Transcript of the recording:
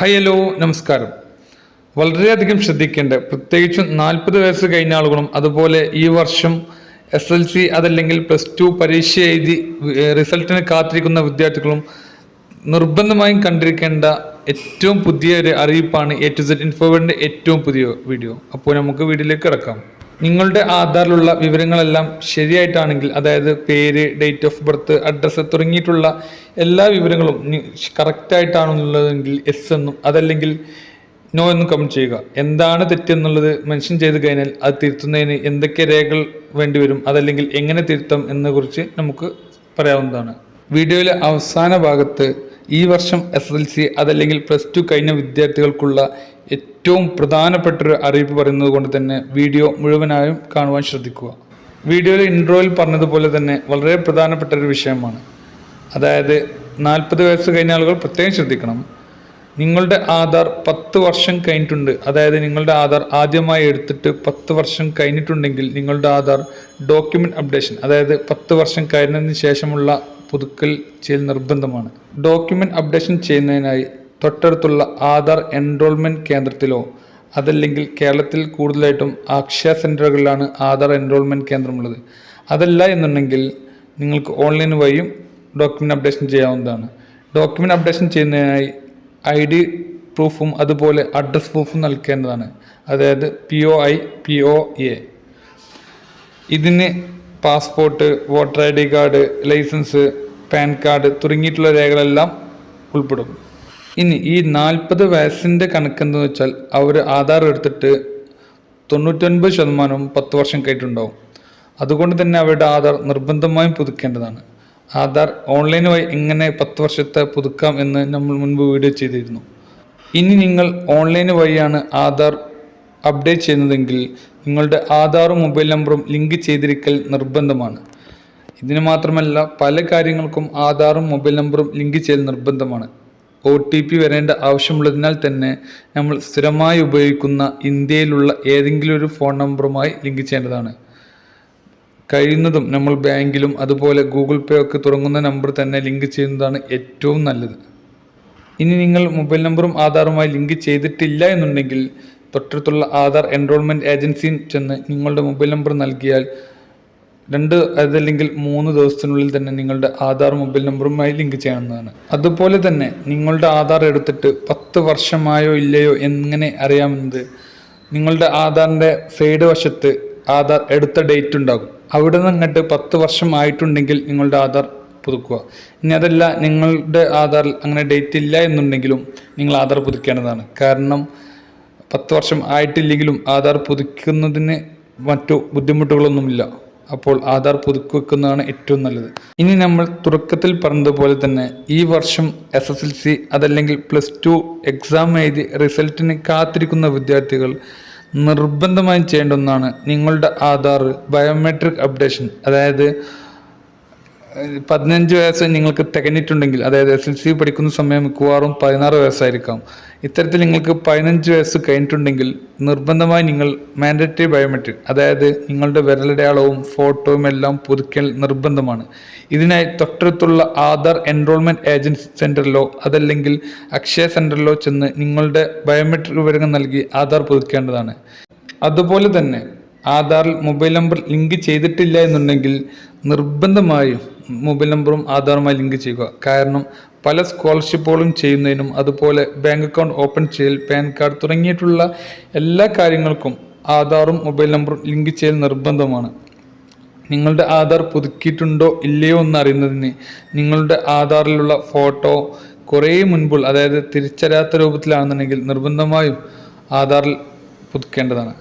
Hello നമസ്കാരം. വളരെയധികം ശ്രദ്ധിക്കേണ്ട, പ്രത്യേകിച്ചും 40 വയസ്സ് കഴിഞ്ഞ ആളുകളും അതുപോലെ ഈ വർഷം SLC അതല്ലെങ്കിൽ +2 പരീക്ഷ എഴുതി റിസൾട്ടിന് കാത്തിരിക്കുന്ന വിദ്യാർത്ഥികളും നിർബന്ധമായും കണ്ടിരിക്കേണ്ട ഏറ്റവും പുതിയ ഒരു അറിയിപ്പാണ് A to Z ഇൻഫോവേഡിൻ്റെ ഏറ്റവും പുതിയ വീഡിയോ. അപ്പോൾ നമുക്ക് വീഡിയോയിലേക്ക് കിടക്കാം. നിങ്ങളുടെ ആധാറിലുള്ള വിവരങ്ങളെല്ലാം ശരിയായിട്ടാണെങ്കിൽ, അതായത് പേര്, ഡേറ്റ് ഓഫ് ബർത്ത്, അഡ്രസ്സ് തുടങ്ങിയിട്ടുള്ള എല്ലാ വിവരങ്ങളും കറക്റ്റായിട്ടാണെന്നുള്ളതെങ്കിൽ എസ് എന്നും അതല്ലെങ്കിൽ നോ എന്നും കമൻറ്റ് ചെയ്യുക. എന്താണ് തെറ്റെന്നുള്ളത് മെൻഷൻ ചെയ്ത് കഴിഞ്ഞാൽ അത് തിരുത്തുന്നതിന് എന്തൊക്കെ രേഖകൾ വേണ്ടിവരും, അതല്ലെങ്കിൽ എങ്ങനെ തിരുത്താം എന്നതിനെക്കുറിച്ച് നമുക്ക് പറയാവുന്നതാണ്. വീഡിയോയിലെ അവസാന ഭാഗത്ത് ഈ വർഷം SLC അതല്ലെങ്കിൽ +2 കഴിഞ്ഞ വിദ്യാർത്ഥികൾക്കുള്ള ഏറ്റവും പ്രധാനപ്പെട്ടൊരു അറിയിപ്പ് പറയുന്നത് കൊണ്ട് തന്നെ വീഡിയോ മുഴുവനായും കാണുവാൻ ശ്രദ്ധിക്കുക. വീഡിയോയിൽ ഇൻട്രോയിൽ പറഞ്ഞതുപോലെ തന്നെ വളരെ പ്രധാനപ്പെട്ട ഒരു വിഷയമാണ്. അതായത് 40 വയസ്സ് കഴിഞ്ഞ ആളുകൾ പ്രത്യേകം ശ്രദ്ധിക്കണം. നിങ്ങളുടെ ആധാർ 10 വർഷം കഴിഞ്ഞിട്ടുണ്ട്, അതായത് നിങ്ങളുടെ ആധാർ ആദ്യമായി എടുത്തിട്ട് 10 വർഷം കഴിഞ്ഞിട്ടുണ്ടെങ്കിൽ നിങ്ങളുടെ ആധാർ ഡോക്യുമെൻറ്റ് അപ്ഡേഷൻ, അതായത് 10 വർഷം കഴിഞ്ഞതിന് ശേഷമുള്ള പുതുക്കൽ ചെയ്യൽ നിർബന്ധമാണ്. ഡോക്യുമെൻറ്റ് അപ്ഡേഷൻ ചെയ്യുന്നതിനായി തൊട്ടടുത്തുള്ള ആധാർ എൻറോൾമെൻറ്റ് കേന്ദ്രത്തിലോ അതല്ലെങ്കിൽ കേരളത്തിൽ കൂടുതലായിട്ടും അക്ഷയ സെൻറ്ററുകളിലാണ് ആധാർ എൻറോൾമെൻറ്റ് കേന്ദ്രമുള്ളത്. അതല്ല എന്നുണ്ടെങ്കിൽ നിങ്ങൾക്ക് ഓൺലൈൻ വഴിയും ഡോക്യുമെൻറ്റ് അപ്ഡേഷൻ ചെയ്യാവുന്നതാണ്. ഡോക്യുമെൻറ്റ് അപ്ഡേഷൻ ചെയ്യുന്നതിനായി ID പ്രൂഫും അതുപോലെ അഡ്രസ് പ്രൂഫും നൽകേണ്ടതാണ്, അതായത് POI, POA. ഇതിന് passport, voter ID card, licence, PAN card തുടങ്ങിയിട്ടുള്ള രേഖകളെല്ലാം ഉൾപ്പെടും. ഇനി ഈ 40 വയസ്സിൻ്റെ കണക്കെന്ന് വെച്ചാൽ അവർ ആധാർ എടുത്തിട്ട് 99% 10 വർഷം കഴിഞ്ഞിട്ടുണ്ടാവും. അതുകൊണ്ട് തന്നെ അവരുടെ ആധാർ നിർബന്ധമായും പുതുക്കേണ്ടതാണ്. ആധാർ ഓൺലൈൻ വഴി എങ്ങനെ 10 വർഷത്തെ പുതുക്കാം എന്ന് നമ്മൾ മുൻപ് വീഡിയോ ചെയ്തിരുന്നു. ഇനി നിങ്ങൾ ഓൺലൈൻ വഴിയാണ് ആധാർ അപ്ഡേറ്റ് ചെയ്യുന്നതെങ്കിൽ നിങ്ങളുടെ ആധാറും മൊബൈൽ നമ്പറും ലിങ്ക് ചെയ്തിരിക്കൽ നിർബന്ധമാണ്. ഇതിന് മാത്രമല്ല, പല കാര്യങ്ങൾക്കും ആധാറും മൊബൈൽ നമ്പറും ലിങ്ക് ചെയ്യൽ നിർബന്ധമാണ്. OTP വരേണ്ട ആവശ്യമുള്ളതിനാൽ തന്നെ നമ്മൾ സ്ഥിരമായി ഉപയോഗിക്കുന്ന ഇന്ത്യയിലുള്ള ഏതെങ്കിലും ഒരു ഫോൺ നമ്പറുമായി ലിങ്ക് ചെയ്യേണ്ടതാണ്. കഴിയുന്നതും നമ്മൾ ബാങ്കിലും അതുപോലെ Google Pay ഒക്കെ തുടങ്ങുന്ന നമ്പർ തന്നെ ലിങ്ക് ചെയ്യുന്നതാണ് ഏറ്റവും നല്ലത്. ഇനി നിങ്ങൾ മൊബൈൽ നമ്പറും ആധാറുമായി ലിങ്ക് ചെയ്തിട്ടില്ല എന്നുണ്ടെങ്കിൽ തൊട്ടടുത്തുള്ള ആധാർ എൻറോൾമെൻറ്റ് ഏജൻസിയിൽ ചെന്ന് നിങ്ങളുടെ മൊബൈൽ നമ്പർ നൽകിയാൽ 2 അതല്ലെങ്കിൽ 3 ദിവസത്തിനുള്ളിൽ തന്നെ നിങ്ങളുടെ ആധാർ മൊബൈൽ നമ്പറുമായി ലിങ്ക് ചെയ്യാവുന്നതാണ്. അതുപോലെ തന്നെ നിങ്ങളുടെ ആധാർ എടുത്തിട്ട് 10 വർഷമായോ ഇല്ലയോ എങ്ങനെ അറിയാമെന്നത്, നിങ്ങളുടെ ആധാറിൻ്റെ സൈഡ് വശത്ത് ആധാർ എടുത്ത ഡേറ്റ് ഉണ്ടാകും. അവിടെ നിന്ന് അങ്ങോട്ട് 10 വർഷം ആയിട്ടുണ്ടെങ്കിൽ നിങ്ങളുടെ ആധാർ പുതുക്കുക. ഇനി അതല്ല, നിങ്ങളുടെ ആധാറിൽ അങ്ങനെ ഡേറ്റ് ഇല്ല എന്നുണ്ടെങ്കിലും നിങ്ങൾ ആധാർ പുതുക്കേണ്ടതാണ്. കാരണം 10 വർഷം ആയിട്ടില്ലെങ്കിലും ആധാർ പുതുക്കുന്നതിന് മറ്റു ബുദ്ധിമുട്ടുകളൊന്നുമില്ല. അപ്പോൾ ആധാർ പുതുക്കുന്നതാണ് ഏറ്റവും നല്ലത്. ഇനി നമ്മൾ തുടക്കത്തിൽ പറഞ്ഞതുപോലെ തന്നെ ഈ വർഷം SSLC അതല്ലെങ്കിൽ +2 എക്സാം എഴുതി റിസൾട്ടിന് കാത്തിരിക്കുന്ന വിദ്യാർത്ഥികൾ നിർബന്ധമായും ചെയ്യേണ്ട ഒന്നാണ് നിങ്ങളുടെ ആധാർ ബയോമെട്രിക് അപ്ഡേഷൻ. അതായത് 15 വയസ്സ് നിങ്ങൾക്ക് തികഞ്ഞിട്ടുണ്ടെങ്കിൽ, അതായത് SLC പഠിക്കുന്ന സമയം മിക്കവാറും 16 വയസ്സായിരിക്കാം. ഇത്തരത്തിൽ നിങ്ങൾക്ക് 15 വയസ്സ് കഴിഞ്ഞിട്ടുണ്ടെങ്കിൽ നിർബന്ധമായി നിങ്ങൾ മാൻഡേറ്ററി ബയോമെട്രിക്, അതായത് നിങ്ങളുടെ വിരലടയാളവും ഫോട്ടോയും എല്ലാം പുതുക്കൽ നിർബന്ധമാണ്. ഇതിനായി തൊട്ടടുത്തുള്ള ആധാർ എൻറോൾമെൻറ്റ് ഏജൻസി സെൻറ്ററിലോ അതല്ലെങ്കിൽ അക്ഷയ സെൻറ്ററിലോ ചെന്ന് നിങ്ങളുടെ ബയോമെട്രിക് വിവരങ്ങൾ നൽകി ആധാർ പുതുക്കേണ്ടതാണ്. അതുപോലെ തന്നെ ആധാറിൽ മൊബൈൽ നമ്പർ ലിങ്ക് ചെയ്തിട്ടില്ല എന്നുണ്ടെങ്കിൽ നിർബന്ധമായും മൊബൈൽ നമ്പറും ആധാറുമായി ലിങ്ക് ചെയ്യുക. കാരണം പല സ്കോളർഷിപ്പുകളും ചെയ്യുന്നതിനും അതുപോലെ ബാങ്ക് അക്കൗണ്ട് ഓപ്പൺ ചെയ്യൽ, പാൻ കാർഡ് തുടങ്ങിയിട്ടുള്ള എല്ലാ കാര്യങ്ങൾക്കും ആധാറും മൊബൈൽ നമ്പറും ലിങ്ക് ചെയ്യൽ നിർബന്ധമാണ്. നിങ്ങളുടെ ആധാർ പുതുക്കിയിട്ടുണ്ടോ ഇല്ലയോ എന്നറിയുന്നതിന് നിങ്ങളുടെ ആധാറിലുള്ള ഫോട്ടോ കുറേ മുൻപുള്ള, അതായത് തിരിച്ചറിയാത്ത രൂപത്തിലാണെന്നുണ്ടെങ്കിൽ നിർബന്ധമായും ആധാറിൽ പുതുക്കേണ്ടതാണ്.